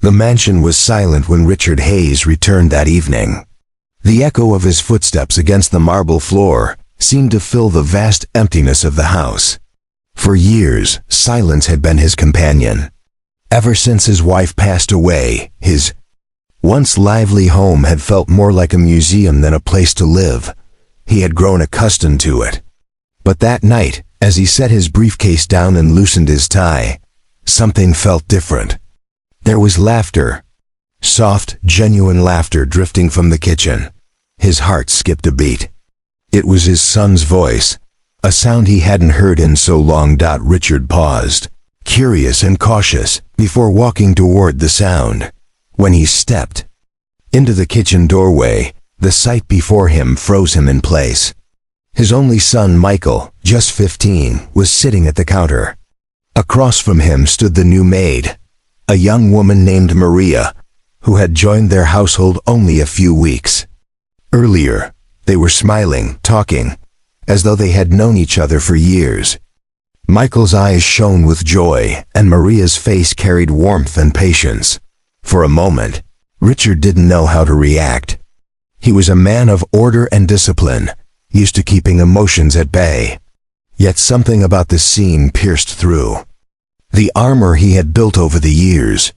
The mansion was silent when Richard Hayes returned that evening. The echo of his footsteps against the marble floor seemed to fill the vast emptiness of the house. For years, silence had been his companion. Ever since his wife passed away, his once lively home had felt more like a museum than a place to live. He had grown accustomed to it. But that night, as he set his briefcase down and loosened his tie, something felt different. There was laughter. Soft, genuine laughter drifting from the kitchen. His heart skipped a beat. It was his son's voice, a sound he hadn't heard in so long. Richard paused, curious and cautious, before walking toward the sound. When he stepped into the kitchen doorway, the sight before him froze him in place. His only son, Michael, just 15, was sitting at the counter. Across from him stood the new maid, a young woman named Maria, who had joined their household only a few weeks. Earlier, they were smiling, talking, as though they had known each other for years. Michael's eyes shone with joy, and Maria's face carried warmth and patience. For a moment, Richard didn't know how to react. He was a man of order and discipline, used to keeping emotions at bay. Yet something about the scene pierced through. The armor he had built over the years.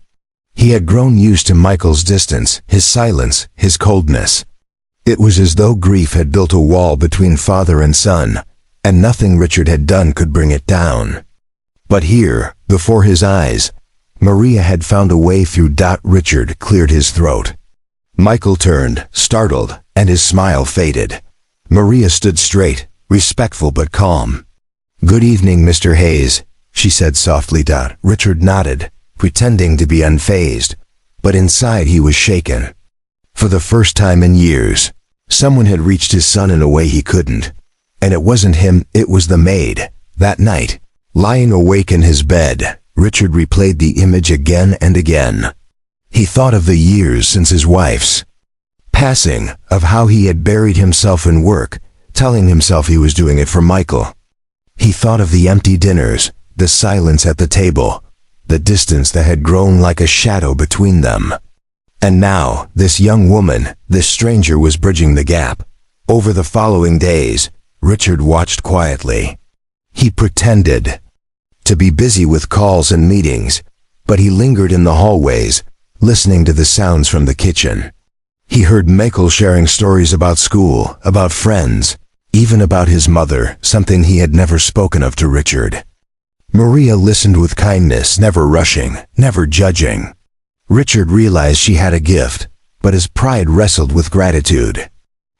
He had grown used to Michael's distance, his silence, his coldness. It was as though grief had built a wall between father and son, and nothing Richard had done could bring it down. But here, before his eyes, Maria had found a way through. Richard cleared his throat. Michael turned, startled, and his smile faded. Maria stood straight, respectful but calm. "Good evening, Mr. Hayes," she said softly. Richard nodded, pretending to be unfazed, but inside he was shaken. For the first time in years, someone had reached his son in a way he couldn't. And it wasn't him, it was the maid. That night, lying awake in his bed, Richard replayed the image again and again. He thought of the years since his wife's passing, of how he had buried himself in work, telling himself he was doing it for Michael. He thought of the empty dinners, the silence at the table, the distance that had grown like a shadow between them. And now, this young woman, this stranger, was bridging the gap. Over the following days, Richard watched quietly. He pretended to be busy with calls and meetings, but he lingered in the hallways, listening to the sounds from the kitchen. He heard Michael sharing stories about school, about friends, even about his mother, something he had never spoken of to Richard. Maria listened with kindness, never rushing, never judging. Richard realized she had a gift, but his pride wrestled with gratitude.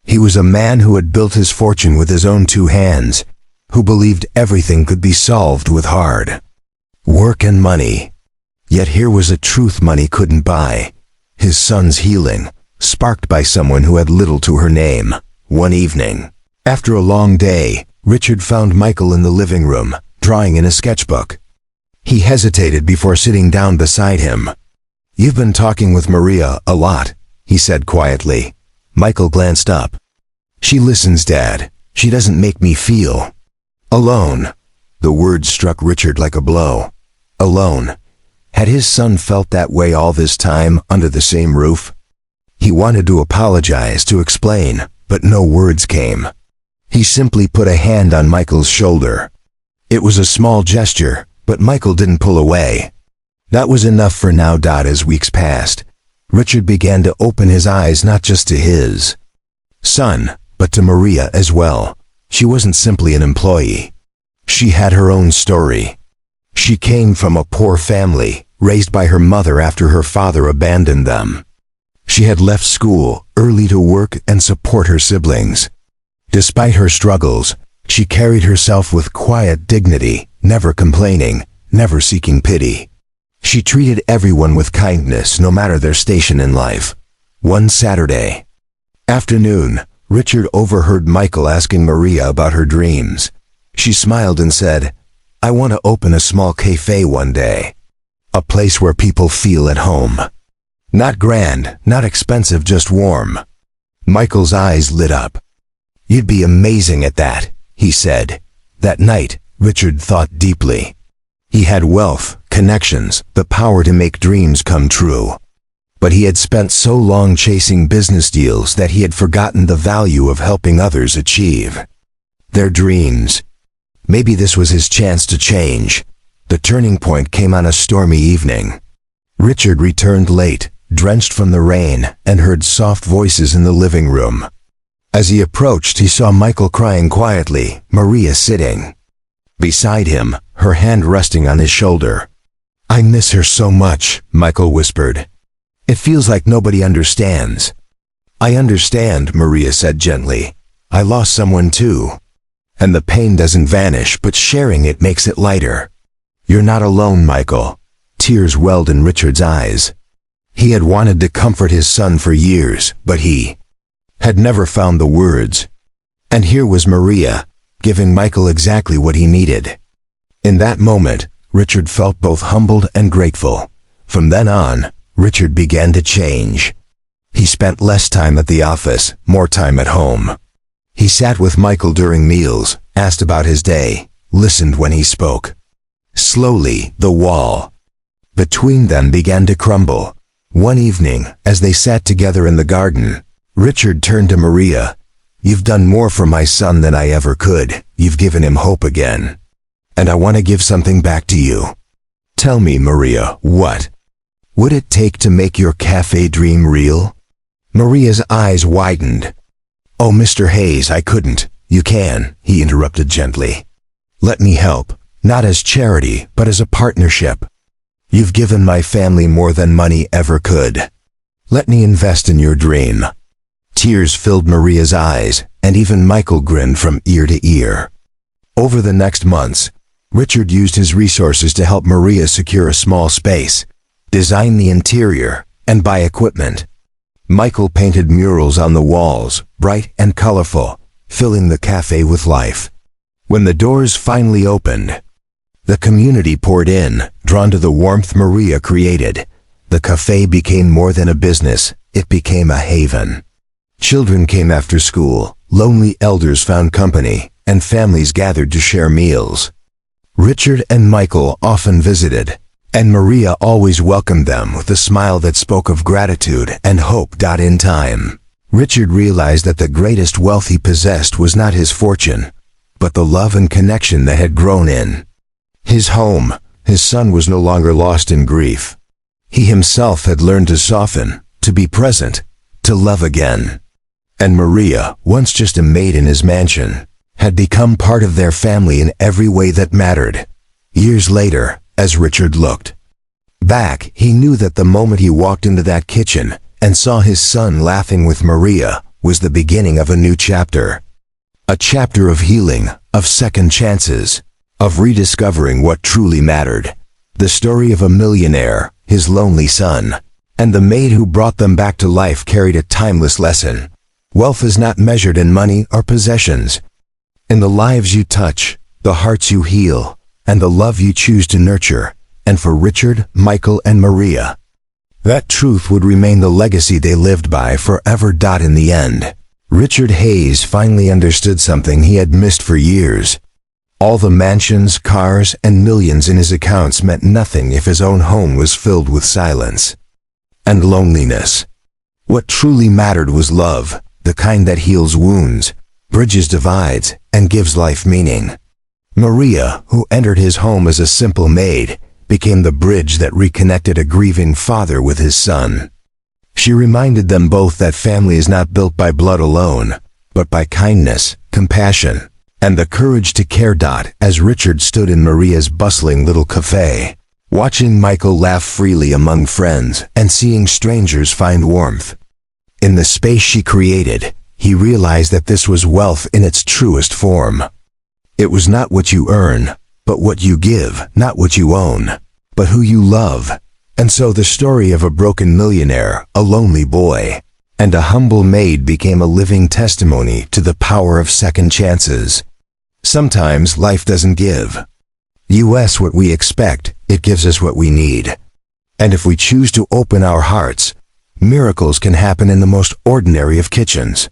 He was a man who had built his fortune with his own two hands, who believed everything could be solved with hard work and money. Yet here was a truth money couldn't buy: his son's healing, sparked by someone who had little to her name. One evening, after a long day, Richard found Michael in the living room, drawing in a sketchbook. He hesitated before sitting down beside him. "You've been talking with Maria a lot," he said quietly. Michael glanced up. "She listens, Dad. She doesn't make me feel alone." The word struck Richard like a blow. Alone. Had his son felt that way all this time, under the same roof? He wanted to apologize, to explain, but no words came. He simply put a hand on Michael's shoulder. It was a small gesture, but Michael didn't pull away. That was enough for now. As weeks passed, Richard began to open his eyes not just to his son, but to Maria as well. She wasn't simply an employee. She had her own story. She came from a poor family, raised by her mother after her father abandoned them. She had left school early to work and support her siblings. Despite her struggles, she carried herself with quiet dignity, never complaining, never seeking pity. She treated everyone with kindness, no matter their station in life. One Saturday afternoon, Richard overheard Michael asking Maria about her dreams. She smiled and said, "I want to open a small cafe one day. A place where people feel at home. Not grand, not expensive, just warm." Michael's eyes lit up. "You'd be amazing at that," he said. That night, Richard thought deeply. He had wealth, connections, the power to make dreams come true. But he had spent so long chasing business deals that he had forgotten the value of helping others achieve their dreams. Maybe this was his chance to change. The turning point came on a stormy evening. Richard returned late, drenched from the rain, and heard soft voices in the living room. As he approached, he saw Michael crying quietly, Maria sitting beside him, her hand resting on his shoulder. "I miss her so much," Michael whispered. "It feels like nobody understands." "I understand," Maria said gently. "I lost someone too. And the pain doesn't vanish, but sharing it makes it lighter." "You're not alone, Michael." Tears welled in Richard's eyes. He had wanted to comfort his son for years, but he had never found the words. And here was Maria, giving Michael exactly what he needed. In that moment, Richard felt both humbled and grateful. From then on, Richard began to change. He spent less time at the office, more time at home. He sat with Michael during meals, asked about his day, listened when he spoke. Slowly, the wall between them began to crumble. One evening, as they sat together in the garden, Richard turned to Maria. "You've done more for my son than I ever could. You've given him hope again. And I want to give something back to you." "Tell me, Maria, what would it take to make your cafe dream real?" Maria's eyes widened. "Oh, Mr. Hayes, I couldn't." "You can," he interrupted gently. "Let me help, not as charity, but as a partnership. You've given my family more than money ever could. Let me invest in your dream." Tears filled Maria's eyes, and even Michael grinned from ear to ear. Over the next months, Richard used his resources to help Maria secure a small space, design the interior, and buy equipment. Michael painted murals on the walls, bright and colorful, filling the cafe with life. When the doors finally opened, the community poured in, drawn to the warmth Maria created. The cafe became more than a business, it became a haven. Children came after school, lonely elders found company, and families gathered to share meals. Richard and Michael often visited, and Maria always welcomed them with a smile that spoke of gratitude and hope. In time, Richard realized that the greatest wealth he possessed was not his fortune, but the love and connection that had grown in his home. His son was no longer lost in grief. He himself had learned to soften, to be present, to love again. And Maria, once just a maid in his mansion, had become part of their family in every way that mattered. Years later, as Richard looked back, he knew that the moment he walked into that kitchen and saw his son laughing with Maria was the beginning of a new chapter. A chapter of healing, of second chances, of rediscovering what truly mattered. The story of a millionaire, his lonely son, and the maid who brought them back to life carried a timeless lesson. Wealth is not measured in money or possessions. In the lives you touch, the hearts you heal, and the love you choose to nurture. And for Richard, Michael, and Maria, that truth would remain the legacy they lived by forever. In the end, Richard Hayes finally understood something he had missed for years. All the mansions, cars, and millions in his accounts meant nothing if his own home was filled with silence and loneliness. What truly mattered was love, the kind that heals wounds, bridges divides, and gives life meaning. Maria, who entered his home as a simple maid, became the bridge that reconnected a grieving father with his son. She reminded them both that family is not built by blood alone, but by kindness, compassion, and the courage to care. As Richard stood in Maria's bustling little cafe, watching Michael laugh freely among friends and seeing strangers find warmth in the space she created, he realized that this was wealth in its truest form. It was not what you earn, but what you give, not what you own, but who you love. And so the story of a broken millionaire, a lonely boy, and a humble maid became a living testimony to the power of second chances. Sometimes life doesn't give us what we expect, it gives us what we need. And if we choose to open our hearts, miracles can happen in the most ordinary of kitchens.